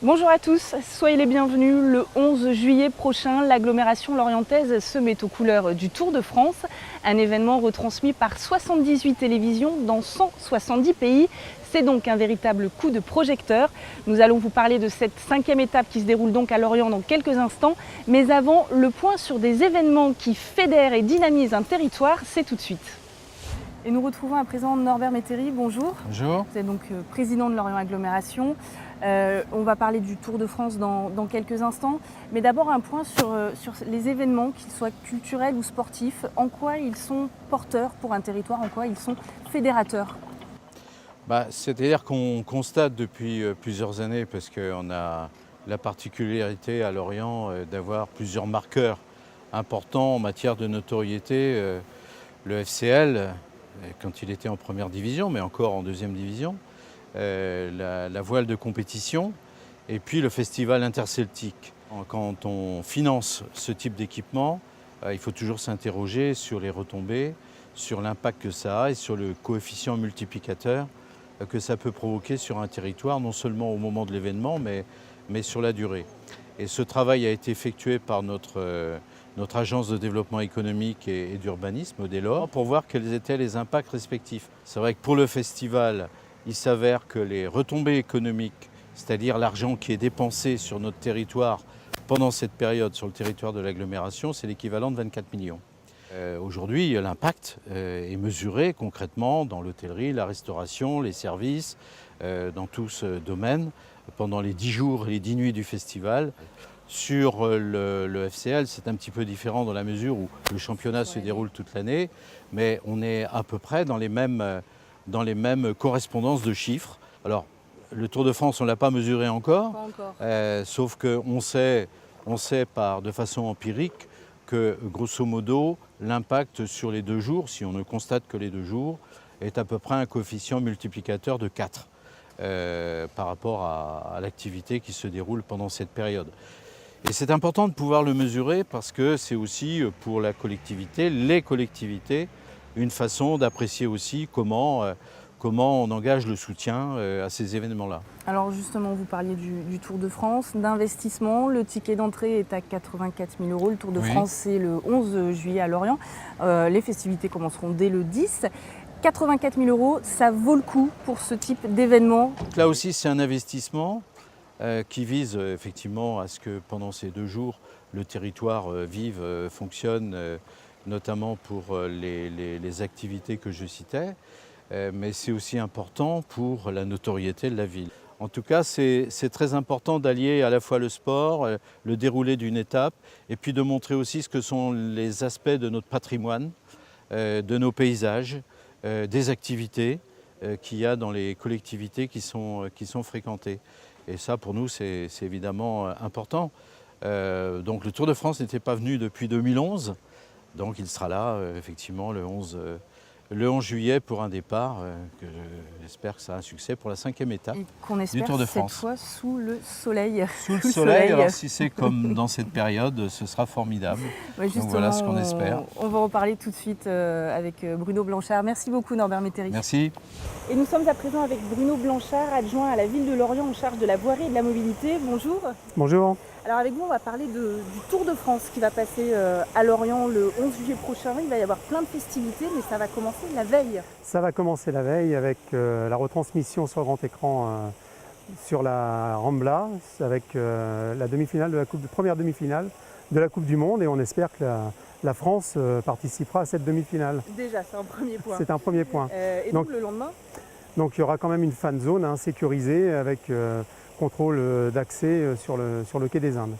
Bonjour à tous, soyez les bienvenus. Le 11 juillet prochain, l'agglomération lorientaise se met aux couleurs du Tour de France, un événement retransmis par 78 télévisions dans 170 pays. C'est donc un véritable coup de projecteur. Nous allons vous parler de cette 5e étape qui se déroule donc à Lorient dans quelques instants. Mais avant, le point sur des événements qui fédèrent et dynamisent un territoire, c'est tout de suite. Et nous retrouvons à présent Norbert Métairie, bonjour. Bonjour. Vous êtes donc président de Lorient Agglomération. On va parler du Tour de France dans quelques instants. Mais d'abord un point sur les événements, qu'ils soient culturels ou sportifs. En quoi ils sont porteurs pour un territoire, en quoi ils sont fédérateurs? C'est-à-dire qu'on constate depuis plusieurs années, parce qu'on a la particularité à Lorient d'avoir plusieurs marqueurs importants en matière de notoriété. Le FCL, quand il était en première division, mais encore en deuxième division, la voile de compétition, et puis le festival interceltique. Quand on finance ce type d'équipement, il faut toujours s'interroger sur les retombées, sur l'impact que ça a et sur le coefficient multiplicateur que ça peut provoquer sur un territoire, non seulement au moment de l'événement, mais sur la durée. Et ce travail a été effectué par notre agence de développement économique et d'urbanisme, Delors, pour voir quels étaient les impacts respectifs. C'est vrai que pour le festival, il s'avère que les retombées économiques, c'est-à-dire l'argent qui est dépensé sur notre territoire pendant cette période sur le territoire de l'agglomération, c'est l'équivalent de 24 millions. Aujourd'hui, l'impact est mesuré concrètement dans l'hôtellerie, la restauration, les services, dans tout ce domaine, pendant les 10 jours et les 10 nuits du festival. Sur le FCL, c'est un petit peu différent dans la mesure où le championnat se déroule toute l'année, mais on est à peu près dans les mêmes correspondances de chiffres. Alors, le Tour de France, on ne l'a pas mesuré encore, sauf qu'on sait de façon empirique que, grosso modo, l'impact sur les 2 jours, si on ne constate que les 2 jours, est à peu près un coefficient multiplicateur de 4 par rapport à l'activité qui se déroule pendant cette période. Et c'est important de pouvoir le mesurer parce que c'est aussi pour la collectivité, les collectivités, une façon d'apprécier aussi comment on engage le soutien à ces événements-là. Alors justement, vous parliez du Tour de France, d'investissement. Le ticket d'entrée est à 84 000 €. Le Tour de France, c'est le 11 juillet à Lorient. Les festivités commenceront dès le 10. 84 000 €, ça vaut le coup pour ce type d'événement? Là aussi, c'est un investissement qui vise effectivement à ce que pendant ces 2 jours, le territoire vive, fonctionne, notamment pour les activités que je citais. Mais c'est aussi important pour la notoriété de la ville. En tout cas, c'est très important d'allier à la fois le sport, le déroulé d'une étape, et puis de montrer aussi ce que sont les aspects de notre patrimoine, de nos paysages, des activités qu'il y a dans les collectivités qui sont fréquentées. Et ça, pour nous, c'est évidemment important. Donc le Tour de France n'était pas venu depuis 2011, donc il sera là, effectivement, le 11 juillet pour un départ, j'espère que ça a un succès pour la 5e étape du Tour de France. Cette fois sous le soleil. Sous le soleil, alors si c'est comme dans cette période, ce sera formidable. Ouais, donc voilà ce qu'on espère. On va en parler tout de suite avec Bruno Blanchard. Merci beaucoup Norbert Métairie. Merci. Et nous sommes à présent avec Bruno Blanchard, adjoint à la ville de Lorient en charge de la voirie et de la mobilité. Bonjour. Bonjour. Alors avec vous, on va parler du Tour de France qui va passer à Lorient le 11 juillet prochain. Il va y avoir plein de festivités, mais ça va commencer la veille. Ça va commencer la veille avec la retransmission sur grand écran sur la Rambla, avec la demi-finale de la première demi-finale de la Coupe du Monde, et on espère que la France participera à cette demi-finale. Déjà, c'est un premier point. C'est un premier point. Et donc le lendemain? Donc il y aura quand même une fan zone sécurisée avec contrôle d'accès sur le quai des Indes.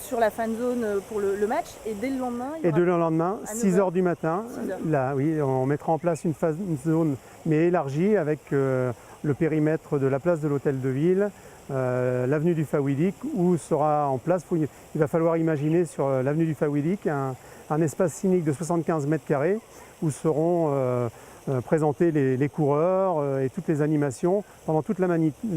Sur la fan zone pour le match, et dès le lendemain? Et dès le lendemain, 6 h du matin, là, oui, on mettra en place une fan zone mais élargie avec le périmètre de la place de l'Hôtel de Ville, l'avenue du Fawidik, où sera en place, il va falloir imaginer sur l'avenue du Fawidik un espace scénique de 75 mètres carrés où seront présenter les coureurs et toutes les animations pendant toute la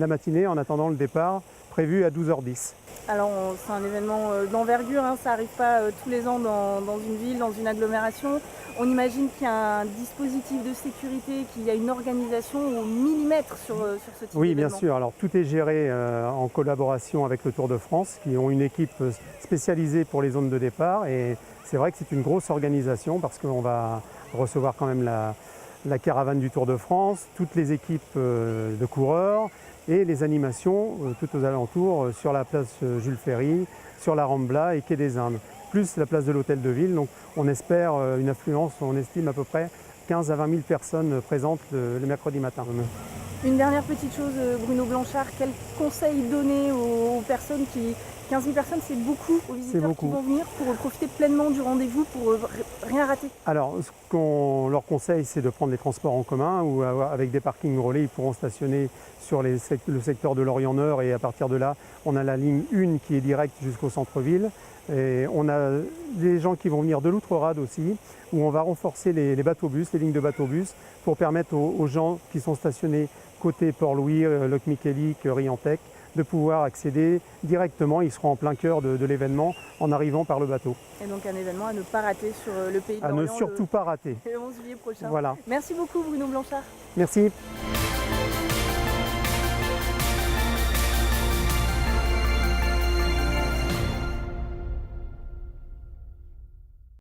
matinée en attendant le départ prévu à 12h10. Alors c'est un événement d'envergure, hein, ça n'arrive pas tous les ans dans une ville, dans une agglomération. On imagine qu'il y a un dispositif de sécurité, qu'il y a une organisation au millimètre sur ce type d'événement. Oui, bien sûr. Alors tout est géré en collaboration avec le Tour de France, qui ont une équipe spécialisée pour les zones de départ. Et c'est vrai que c'est une grosse organisation parce qu'on va recevoir quand même la caravane du Tour de France, toutes les équipes de coureurs et les animations tout aux alentours sur la place Jules Ferry, sur la Rambla et Quai des Indes, plus la place de l'Hôtel de Ville. Donc on espère une affluence, on estime à peu près 15 à 20 000 personnes présentes le mercredi matin. Une dernière petite chose, Bruno Blanchard, quel conseil donner aux personnes qui... 15 000 personnes, c'est beaucoup aux visiteurs qui vont venir pour profiter pleinement du rendez-vous, pour rien rater. Alors, ce qu'on leur conseille, c'est de prendre les transports en commun ou avec des parkings relais. Ils pourront stationner sur le secteur de Lorient-Nord et à partir de là, on a la ligne 1 qui est directe jusqu'au centre-ville. Et on a des gens qui vont venir de l'Outre-Rade aussi, où on va renforcer les bateaux-bus, les lignes de bateaux-bus, pour permettre aux gens qui sont stationnés côté Port-Louis, Locmiquélic, Riantec, de pouvoir accéder directement. Ils seront en plein cœur de l'événement en arrivant par le bateau. Et donc un événement à ne pas rater sur le Pays de Lorient. À ne surtout pas rater. Le 11 juillet prochain. Voilà. Merci beaucoup Bruno Blanchard. Merci.